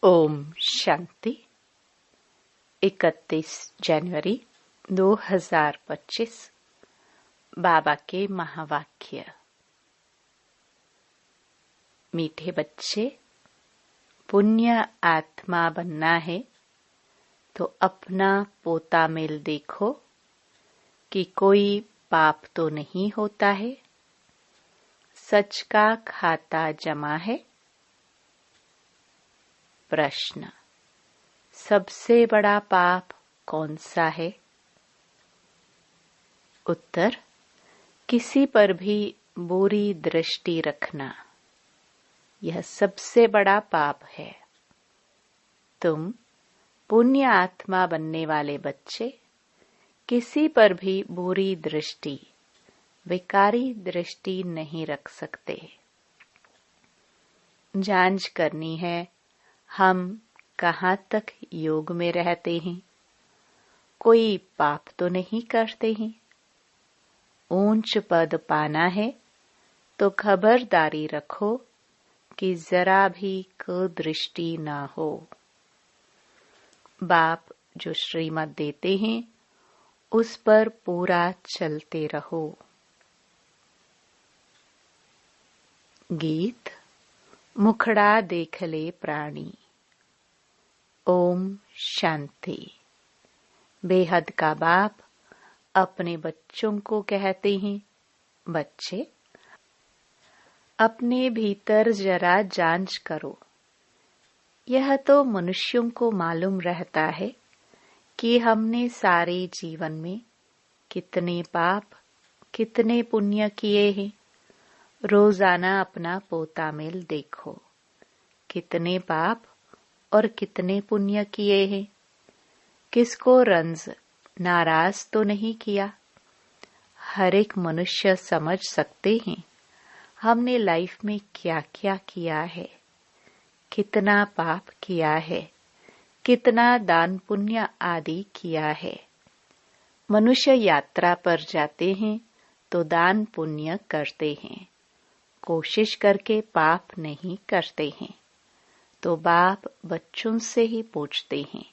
ओम शांति। 31 जनवरी 2025 बाबा के महावाक्य। मीठे बच्चे, पुण्य आत्मा बनना है तो अपना पोता मेल देखो कि कोई पाप तो नहीं होता है। सच का खाता जमा है। प्रश्न: सबसे बड़ा पाप कौन सा है? उत्तर: किसी पर भी बुरी दृष्टि रखना, यह सबसे बड़ा पाप है। तुम पुण्य आत्मा बनने वाले बच्चे किसी पर भी बुरी दृष्टि, विकारी दृष्टि नहीं रख सकते। जांच करनी है, हम कहाँ तक योग में रहते हैं, कोई पाप तो नहीं करते हैं। ऊंच पद पाना है तो खबरदारी रखो कि जरा भी कुदृष्टि ना हो। बाप जो श्रीमत देते हैं उस पर पूरा चलते रहो। गीत मुखड़ा देख ले प्राणी। ओम शांति। बेहद का बाप अपने बच्चों को कहते हैं, बच्चे अपने भीतर जरा जांच करो। यह तो मनुष्यों को मालूम रहता है कि हमने सारे जीवन में कितने पाप कितने पुण्य किए हैं। रोजाना अपना पोता मेल देखो, कितने पाप और कितने पुण्य किए हैं। किसको रंज नाराज तो नहीं किया। हर एक मनुष्य समझ सकते हैं हमने लाइफ में क्या क्या किया है, कितना पाप किया है, कितना दान पुण्य आदि किया है। मनुष्य यात्रा पर जाते हैं तो दान पुण्य करते हैं, कोशिश करके पाप नहीं करते हैं। तो बाप बच्चों से ही पूछते हैं,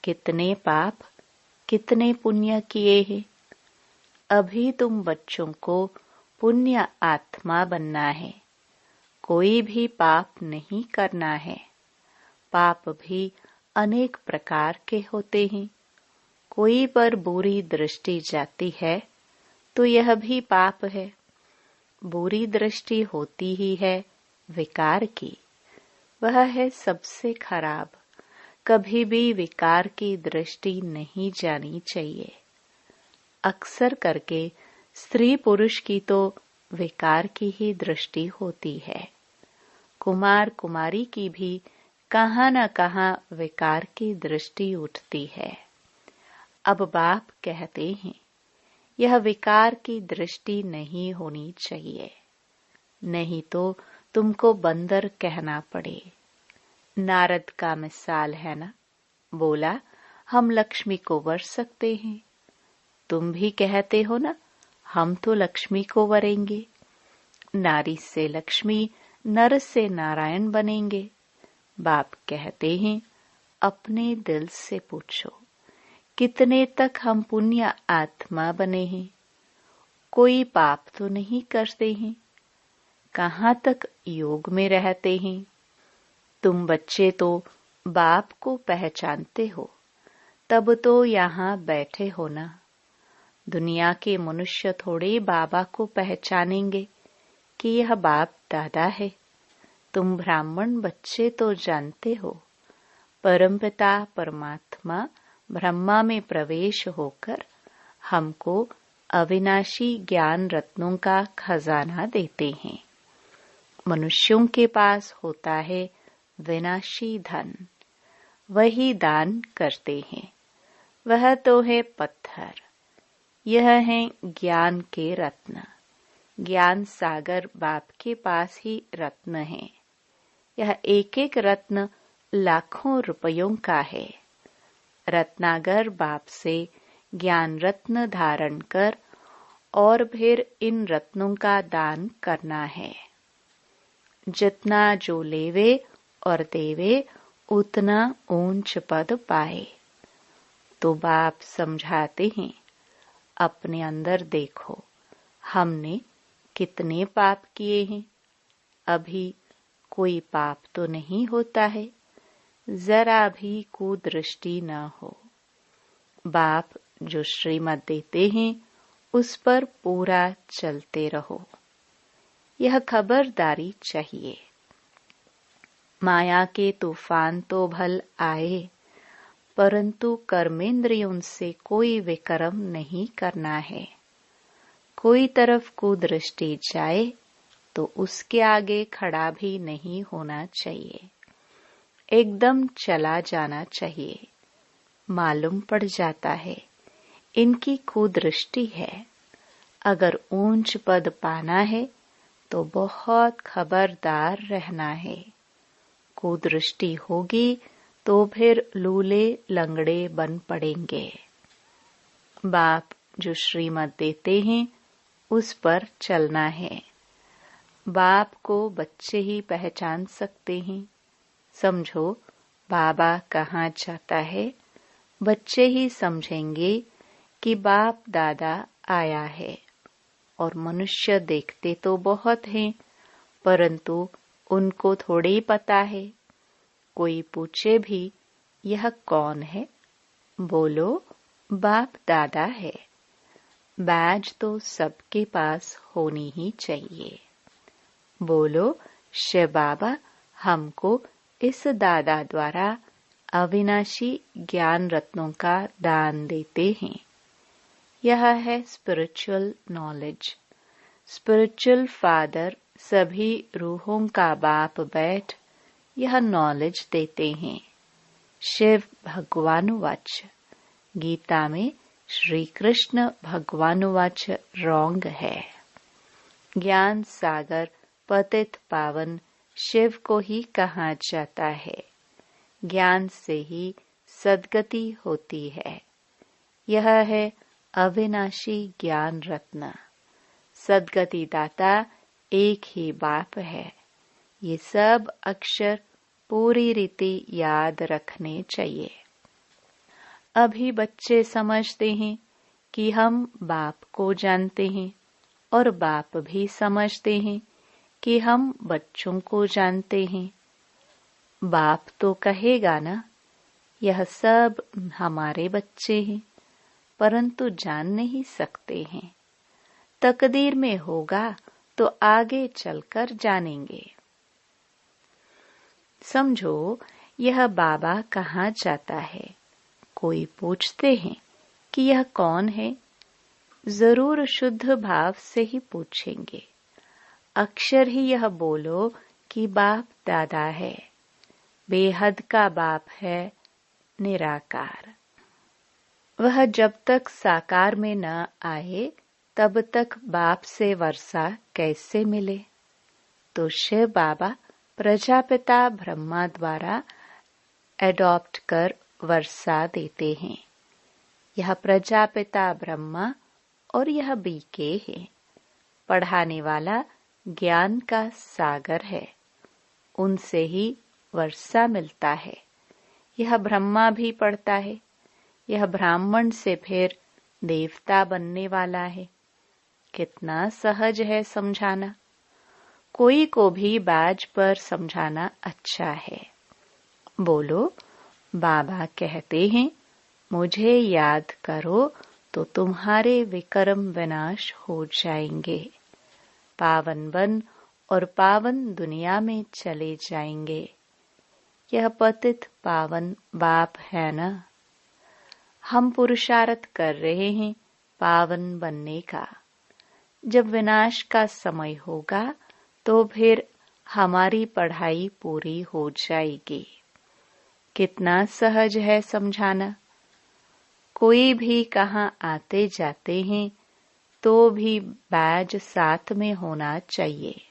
कितने पाप कितने पुण्य किए हैं। अभी तुम बच्चों को पुण्य आत्मा बनना है, कोई भी पाप नहीं करना है। पाप भी अनेक प्रकार के होते हैं। कोई पर बुरी दृष्टि जाती है तो यह भी पाप है। बुरी दृष्टि होती ही है विकार की, वह है सबसे खराब। कभी भी विकार की दृष्टि नहीं जानी चाहिए। अक्सर करके स्त्री पुरुष की तो विकार की ही दृष्टि होती है। कुमार कुमारी की भी कहाँ न कहाँ विकार की दृष्टि उठती है। अब बाप कहते हैं, यह विकार की दृष्टि नहीं होनी चाहिए, नहीं तो तुमको बंदर कहना पड़े। नारद का मिसाल है ना, बोला हम लक्ष्मी को वर सकते हैं। तुम भी कहते हो ना, हम तो लक्ष्मी को वरेंगे। नारी से लक्ष्मी, नर से नारायण बनेंगे। बाप कहते हैं, अपने दिल से पूछो, कितने तक हम पुण्य आत्मा बने हैं। कोई पाप तो नहीं करते हैं। कहाँ तक योग में रहते हैं। तुम बच्चे तो बाप को पहचानते हो, तब तो यहाँ बैठे हो ना। दुनिया के मनुष्य थोड़े बाबा को पहचानेंगे कि यह बाप दादा है। तुम ब्राह्मण बच्चे तो जानते हो, परमपिता परमात्मा ब्रह्मा में प्रवेश होकर हमको अविनाशी ज्ञान रत्नों का खजाना देते हैं। मनुष्यों के पास होता है विनाशी धन, वही दान करते हैं। वह तो है पत्थर, यह है ज्ञान के रत्न। ज्ञान सागर बाप के पास ही रत्न है। यह एक एक रत्न लाखों रुपयों का है। रत्नागर बाप से ज्ञान रत्न धारण कर और फिर इन रत्नों का दान करना है। जितना जो लेवे और देवे उतना ऊंच पद पाए। तो बाप समझाते हैं, अपने अंदर देखो, हमने कितने पाप किए हैं। अभी कोई पाप तो नहीं होता है, जरा भी कुदृष्टि न हो। बाप जो श्रीमत देते हैं उस पर पूरा चलते रहो, यह खबरदारी चाहिए। माया के तूफान तो भल आए, परंतु कर्मेंद्रियों से कोई विकर्म नहीं करना है। कोई तरफ कुदृष्टि जाए तो उसके आगे खड़ा भी नहीं होना चाहिए, एकदम चला जाना चाहिए। मालूम पड़ जाता है इनकी कुदृष्टि है। अगर ऊंच पद पाना है तो बहुत खबरदार रहना है। कुदृष्टि होगी तो फिर लूले लंगड़े बन पड़ेंगे। बाप जो श्रीमत देते हैं उस पर चलना है। बाप को बच्चे ही पहचान सकते हैं। समझो बाबा कहाँ जाता है, बच्चे ही समझेंगे कि बाप दादा आया है। और मनुष्य देखते तो बहुत हैं, परंतु उनको थोड़ी ही पता है। कोई पूछे भी यह कौन है, बोलो बाप दादा है। बैज तो सबके पास होनी ही चाहिए। बोलो शिव बाबा हमको इस दादा द्वारा अविनाशी ज्ञान रत्नों का दान देते हैं। यह है स्पिरिचुअल नॉलेज। स्पिरिचुअल फादर सभी रूहों का बाप बैठ यह नॉलेज देते हैं। शिव भगवानुवाच, गीता में श्री कृष्ण भगवानुवाच रॉन्ग है। ज्ञान सागर पतित पावन शिव को ही कहा जाता है। ज्ञान से ही सद्गति होती है। यह है अविनाशी ज्ञान रत्न। सद्गति दाता एक ही बाप है। ये सब अक्षर पूरी रीति याद रखने चाहिए। अभी बच्चे समझते हैं कि हम बाप को जानते हैं, और बाप भी समझते हैं कि हम बच्चों को जानते हैं। बाप तो कहेगा ना, यह सब हमारे बच्चे हैं, परंतु जान नहीं सकते हैं। तकदीर में होगा तो आगे चलकर जानेंगे। समझो यह बाबा कहाँ जाता है। कोई पूछते हैं कि यह कौन है, जरूर शुद्ध भाव से ही पूछेंगे। अक्षर ही यह बोलो कि बाप दादा है। बेहद का बाप है, निराकार। वह जब तक साकार में न आए तब तक बाप से वर्षा कैसे मिले। तो शिव बाबा प्रजापिता ब्रह्मा द्वारा एडॉप्ट कर वर्षा देते हैं। यह प्रजापिता ब्रह्मा और यह बीके है। पढ़ाने वाला ज्ञान का सागर है, उनसे ही वर्षा मिलता है। यह ब्रह्मा भी पढ़ता है। यह ब्राह्मण से फिर देवता बनने वाला है। कितना सहज है समझाना। कोई को भी बाज पर समझाना अच्छा है। बोलो बाबा कहते हैं, मुझे याद करो तो तुम्हारे विकर्म विनाश हो जाएंगे। पावन बन और पावन दुनिया में चले जाएंगे। यह पतित पावन बाप है ना। हम पुरुषार्थ कर रहे हैं पावन बनने का। जब विनाश का समय होगा तो फिर हमारी पढ़ाई पूरी हो जाएगी। कितना सहज है समझाना। कोई भी कहाँ आते जाते हैं तो भी बैज साथ में होना चाहिए।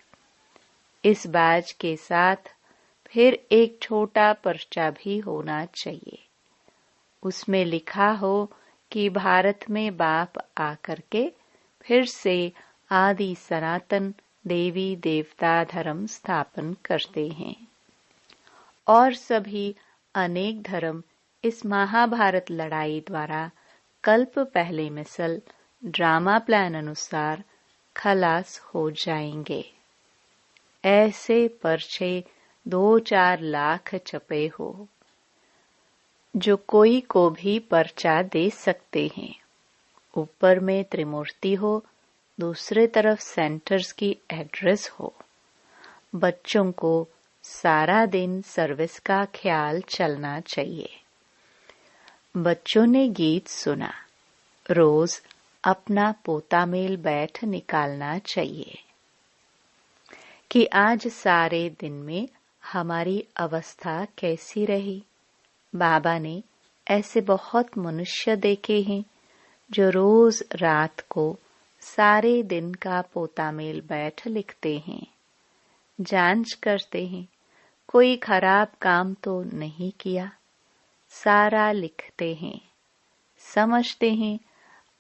इस बैज के साथ फिर एक छोटा पर्चा भी होना चाहिए। उसमें लिखा हो कि भारत में बाप आकर के फिर से आदि सनातन देवी देवता धर्म स्थापन करते हैं और सभी अनेक धर्म इस महाभारत लड़ाई द्वारा कल्प पहले मिसल ड्रामा प्लान अनुसार खलास हो जाएंगे। ऐसे पर्चे 2-4 लाख छपे हो, जो कोई को भी पर्चा दे सकते हैं। ऊपर में त्रिमूर्ति हो, दूसरे तरफ सेंटर्स की एड्रेस हो। बच्चों को सारा दिन सर्विस का ख्याल चलना चाहिए। बच्चों ने गीत सुना, रोज अपना पोता मेल बैठ निकालना चाहिए कि आज सारे दिन में हमारी अवस्था कैसी रही। बाबा ने ऐसे बहुत मनुष्य देखे हैं जो रोज रात को सारे दिन का पोता मेल बैठ लिखते हैं, जांच करते हैं कोई खराब काम तो नहीं किया, सारा लिखते हैं। समझते हैं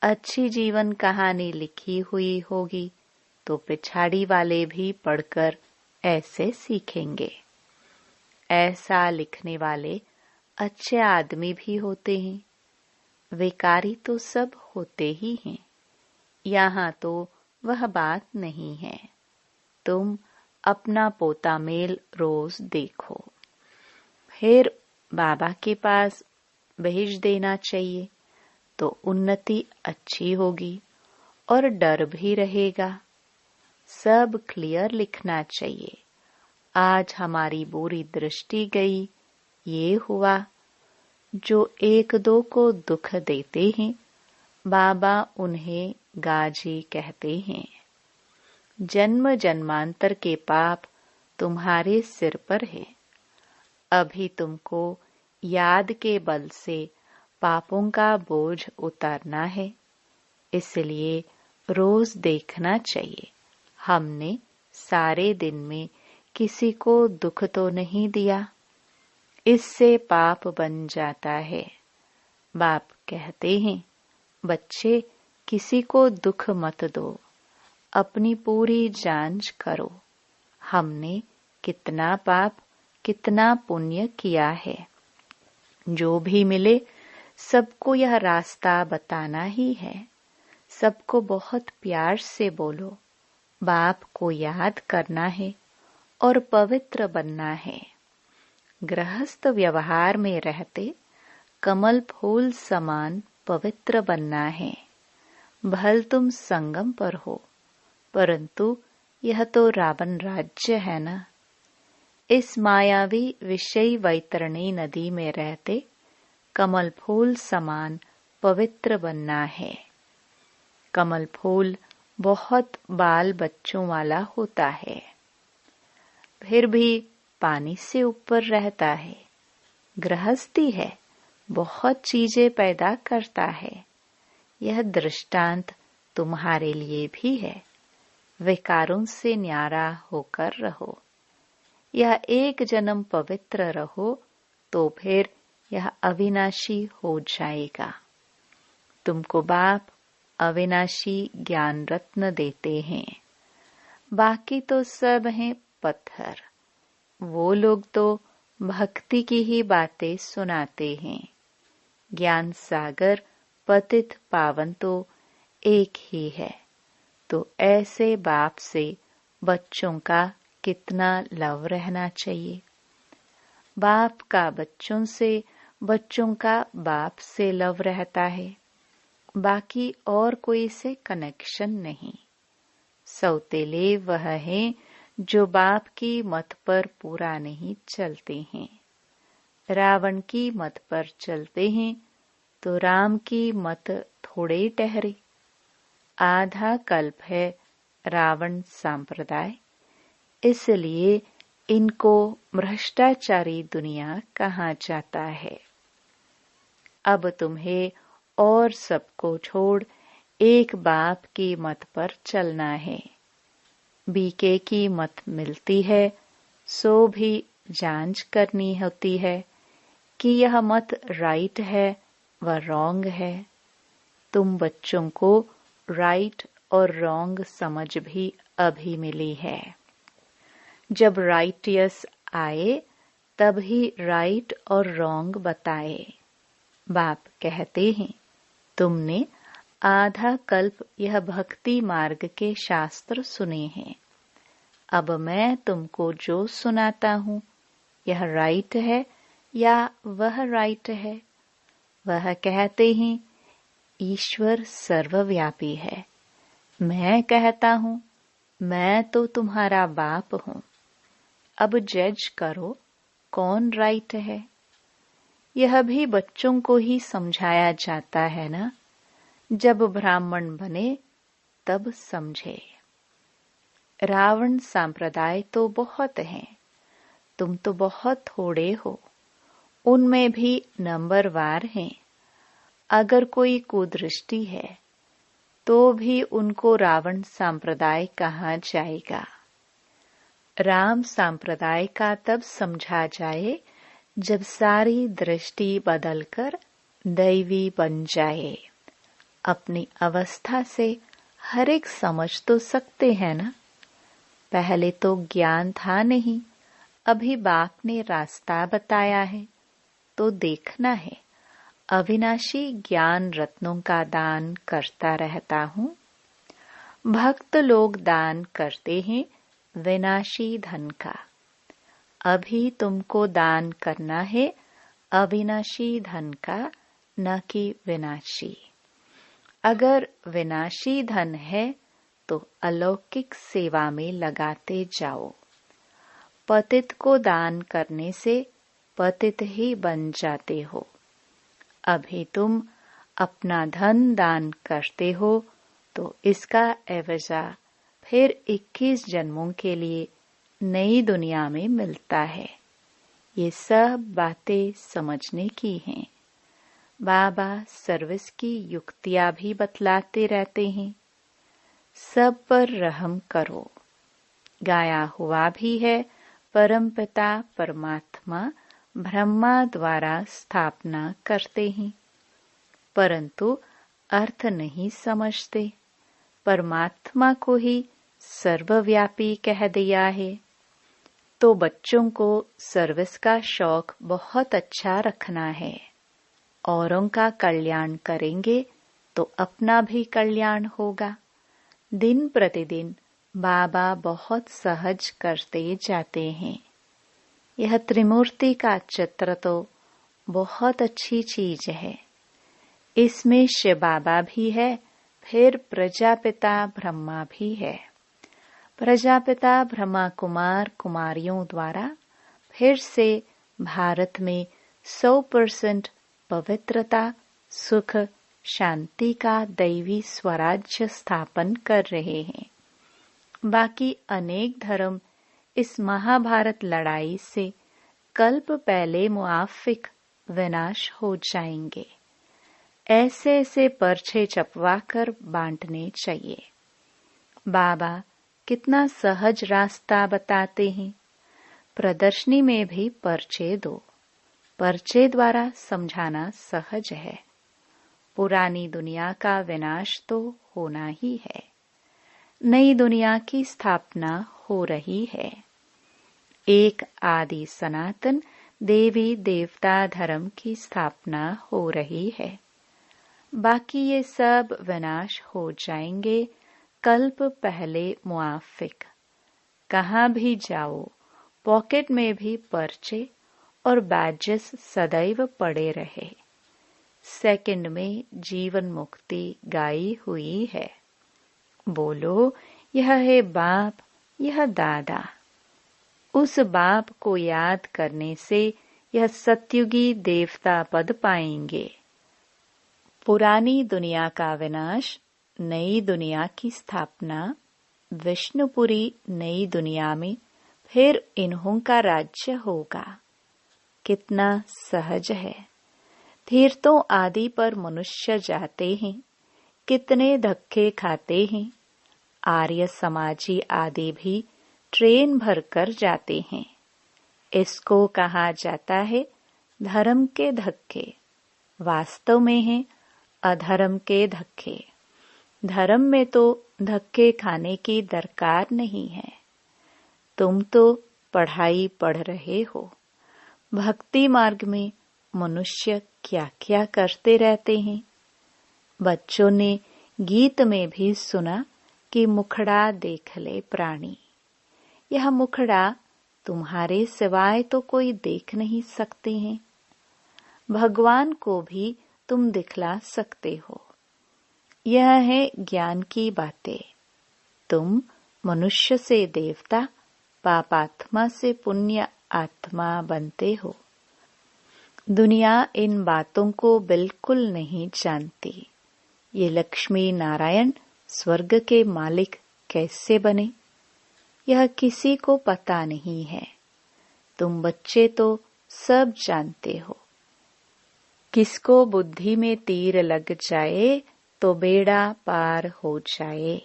अच्छी जीवन कहानी लिखी हुई होगी तो पिछाड़ी वाले भी पढ़कर ऐसे सीखेंगे। ऐसा लिखने वाले अच्छे आदमी भी होते हैं। विकारी तो सब होते ही हैं। यहाँ तो वह बात नहीं है। तुम अपना पोता मेल रोज देखो, फिर बाबा के पास भेज देना चाहिए तो उन्नति अच्छी होगी और डर भी रहेगा। सब क्लियर लिखना चाहिए। आज हमारी बुरी दृष्टि गई, ये हुआ। जो 1-2 को दुख देते हैं, बाबा उन्हें गाजी कहते हैं। जन्म जन्मांतर के पाप तुम्हारे सिर पर है। अभी तुमको याद के बल से पापों का बोझ उतारना है। इसलिए रोज देखना चाहिए हमने सारे दिन में किसी को दुख तो नहीं दिया। इससे पाप बन जाता है। बाप कहते हैं, बच्चे किसी को दुख मत दो, अपनी पूरी जांच करो। हमने कितना पाप कितना पुण्य किया है। जो भी मिले सबको यह रास्ता बताना ही है। सबको बहुत प्यार से बोलो। बाप को याद करना है और पवित्र बनना है। गृहस्थ व्यवहार में रहते कमल फूल समान पवित्र बनना है। भल तुम संगम पर हो, परंतु यह तो रावण राज्य है ना। इस मायावी विषयी वैतरणी नदी में रहते कमल फूल समान पवित्र बनना है। कमल फूल बहुत बाल बच्चों वाला होता है, फिर भी पानी से ऊपर रहता है। गृहस्थी है, बहुत चीजें पैदा करता है। यह दृष्टांत तुम्हारे लिए भी है। विकारों से न्यारा होकर रहो। यह एक जन्म पवित्र रहो तो फिर यह अविनाशी हो जाएगा। तुमको बाप अविनाशी ज्ञान रत्न देते हैं। बाकी तो सब हैं पत्थर। वो लोग तो भक्ति की ही बातें सुनाते हैं। ज्ञान सागर पतित पावन तो एक ही है। तो ऐसे बाप से बच्चों का कितना लव रहना चाहिए। बाप का बच्चों से, बच्चों का बाप से लव रहता है। बाकी और कोई से कनेक्शन नहीं। सौतेले वह हैं जो बाप की मत पर पूरा नहीं चलते हैं। रावण की मत पर चलते हैं तो राम की मत थोड़े ठहरे। आधा कल्प है रावण संप्रदाय, इसलिए इनको भ्रष्टाचारी दुनिया कहा जाता है। अब तुम्हें और सबको छोड़ एक बाप की मत पर चलना है। बीके की मत मिलती है सो भी जांच करनी होती है कि यह मत राइट है व रॉन्ग है। तुम बच्चों को राइट और रॉन्ग समझ भी अभी मिली है। जब राइटियस आए तब ही राइट और रॉन्ग बताए। बाप कहते हैं, तुमने आधा कल्प यह भक्ति मार्ग के शास्त्र सुने हैं। अब मैं तुमको जो सुनाता हूँ, यह राइट है या वह राइट है। वह कहते हैं, ईश्वर सर्वव्यापी है। मैं कहता हूँ, मैं तो तुम्हारा बाप हूँ। अब जज करो कौन राइट है। यह भी बच्चों को ही समझाया जाता है ना। जब ब्राह्मण बने तब समझे। रावण संप्रदाय तो बहुत हैं, तुम तो बहुत थोड़े हो। उनमें भी नंबरवार हैं। अगर कोई कुदृष्टि है तो भी उनको रावण संप्रदाय कहा जाएगा। राम संप्रदाय का तब समझा जाए जब सारी दृष्टि बदलकर दैवी बन जाए। अपनी अवस्था से हर एक समझ तो सकते हैं ना। पहले तो ज्ञान था नहीं, अभी बाप ने रास्ता बताया है तो देखना है। अविनाशी ज्ञान रत्नों का दान करता रहता हूँ। भक्त लोग दान करते हैं विनाशी धन का। अभी तुमको दान करना है अविनाशी धन का, न कि विनाशी। अगर विनाशी धन है तो अलौकिक सेवा में लगाते जाओ। पतित को दान करने से पतित ही बन जाते हो। अभी तुम अपना धन दान करते हो तो इसका एवजा फिर 21 जन्मों के लिए नई दुनिया में मिलता है। ये सब बातें समझने की हैं। बाबा सर्विस की युक्तियां भी बतलाते रहते हैं। सब पर रहम करो। गाया हुआ भी है, परमपिता परमात्मा ब्रह्मा द्वारा स्थापना करते हैं, परंतु अर्थ नहीं समझते। परमात्मा को ही सर्वव्यापी कह दिया है। तो बच्चों को सर्विस का शौक बहुत अच्छा रखना है। औरों का कल्याण करेंगे तो अपना भी कल्याण होगा। दिन प्रतिदिन बाबा बहुत सहज करते जाते हैं। यह त्रिमूर्ति का चित्र तो बहुत अच्छी चीज है। इसमें शिव बाबा भी है, फिर प्रजापिता ब्रह्मा भी है। प्रजापिता ब्रह्मा कुमार कुमारियों द्वारा फिर से भारत में 100% पवित्रता, सुख, शांति का दैवी स्वराज्य स्थापन कर रहे हैं। बाकी अनेक धर्म इस महाभारत लड़ाई से कल्प पहले मुआफिक विनाश हो जाएंगे। ऐसे ऐसे पर्चे छपवा कर बांटने चाहिए। बाबा कितना सहज रास्ता बताते हैं। प्रदर्शनी में भी पर्चे दो। पर्चे द्वारा समझाना सहज है। पुरानी दुनिया का विनाश तो होना ही है। नई दुनिया की स्थापना हो रही है। एक आदि सनातन देवी देवता धर्म की स्थापना हो रही है। बाकी ये सब विनाश हो जाएंगे कल्प पहले मुआफिक। कहाँ भी जाओ, पॉकेट में भी पर्चे और बैजेस सदैव पड़े रहे। सेकंड में जीवन मुक्ति गाई हुई है। बोलो, यह है बाप, यह दादा। उस बाप को याद करने से यह सत्युगी देवता पद पाएंगे। पुरानी दुनिया का विनाश, नई दुनिया की स्थापना। विष्णुपुरी नई दुनिया में फिर इन्हों का राज्य होगा। कितना सहज है। तीर्थों आदि पर मनुष्य जाते हैं, कितने धक्के खाते हैं। आर्य समाजी आदि भी ट्रेन भरकर जाते हैं। इसको कहा जाता है धर्म के धक्के। वास्तव में है अधर्म के धक्के। धर्म में तो धक्के खाने की दरकार नहीं है। तुम तो पढ़ाई पढ़ रहे हो, भक्ति मार्ग में मनुष्य क्या क्या करते रहते हैं। बच्चों ने गीत में भी सुना कि मुखड़ा देख ले प्राणी। यह मुखड़ा तुम्हारे सिवाय तो कोई देख नहीं सकते हैं। भगवान को भी तुम दिखला सकते हो। यह है ज्ञान की बातें। तुम मनुष्य से देवता, पापात्मा से पुण्य आत्मा बनते हो। दुनिया इन बातों को बिल्कुल नहीं जानती। ये लक्ष्मी नारायण स्वर्ग के मालिक कैसे बने, यह किसी को पता नहीं है। तुम बच्चे तो सब जानते हो। किसको बुद्धि में तीर लग जाए तो बेड़ा पार हो जाए।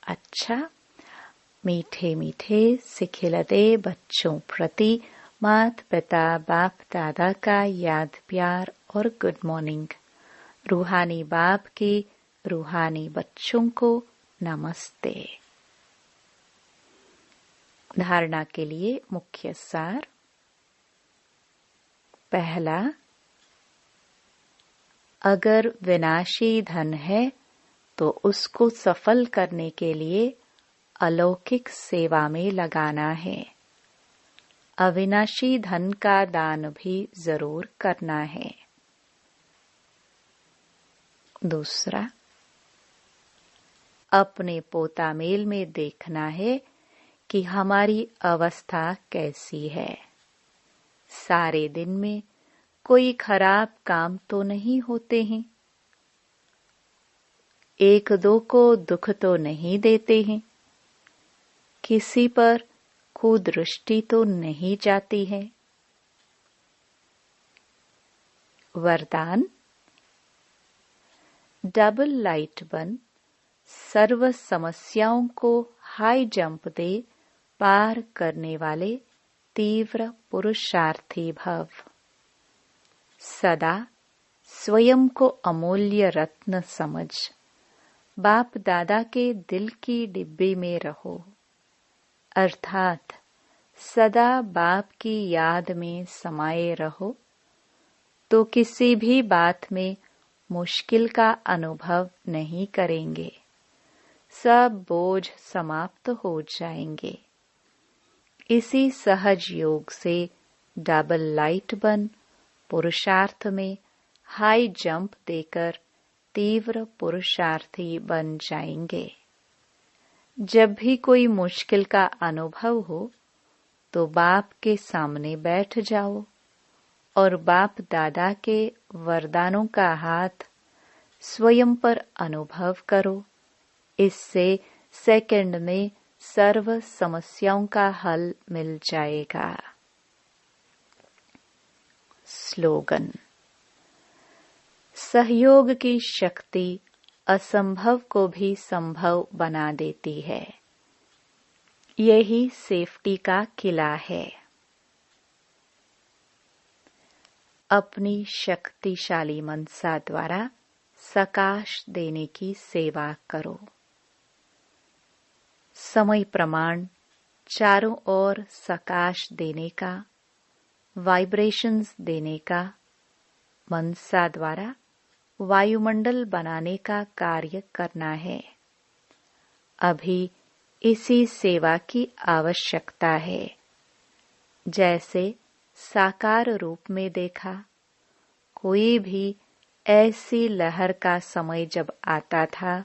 अच्छा, मीठे मीठे सिखिलते बच्चों प्रति माता पिता बाप दादा का याद प्यार और गुड मॉर्निंग। रूहानी बाप के रूहानी बच्चों को नमस्ते। धारणा के लिए मुख्य सार। पहला, अगर विनाशी धन है तो उसको सफल करने के लिए अलौकिक सेवा में लगाना है। अविनाशी धन का दान भी जरूर करना है। दूसरा, अपने पोतामेल में देखना है कि हमारी अवस्था कैसी है। सारे दिन में कोई खराब काम तो नहीं होते हैं। एक दो को दुख तो नहीं देते हैं। किसी पर कुदृष्टि तो नहीं जाती है। वरदान, डबल लाइट बन, सर्व समस्याओं को हाई जंप दे पार करने वाले तीव्र पुरुषार्थी भव। सदा स्वयं को अमूल्य रत्न समझ बाप दादा के दिल की डिब्बी में रहो, अर्थात सदा बाप की याद में समाये रहो, तो किसी भी बात में मुश्किल का अनुभव नहीं करेंगे। सब बोझ समाप्त हो जाएंगे। इसी सहज योग से डबल लाइट बन पुरुषार्थ में हाई जंप देकर तीव्र पुरुषार्थी बन जाएंगे। जब भी कोई मुश्किल का अनुभव हो तो बाप के सामने बैठ जाओ और बाप दादा के वरदानों का हाथ स्वयं पर अनुभव करो। इससे सेकंड में सर्व समस्याओं का हल मिल जाएगा। स्लोगन, सहयोग की शक्ति असंभव को भी संभव बना देती है। यही सेफ्टी का किला है। अपनी शक्तिशाली मनसा द्वारा सकाश देने की सेवा करो। समय प्रमाण चारों ओर सकाश देने का, वाइब्रेशंस देने का, मनसा द्वारा वायुमंडल बनाने का कार्य करना है। अभी इसी सेवा की आवश्यकता है। जैसे साकार रूप में देखा, कोई भी ऐसी लहर का समय जब आता था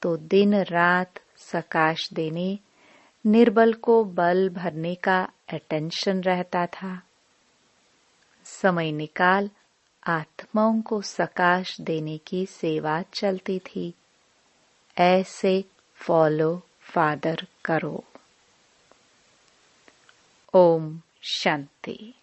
तो दिन रात सकाश देने, निर्बल को बल भरने का अटेंशन रहता था। समय निकाल आत्माओं को सकाश देने की सेवा चलती थी। ऐसे फॉलो फादर करो। ओम शांति।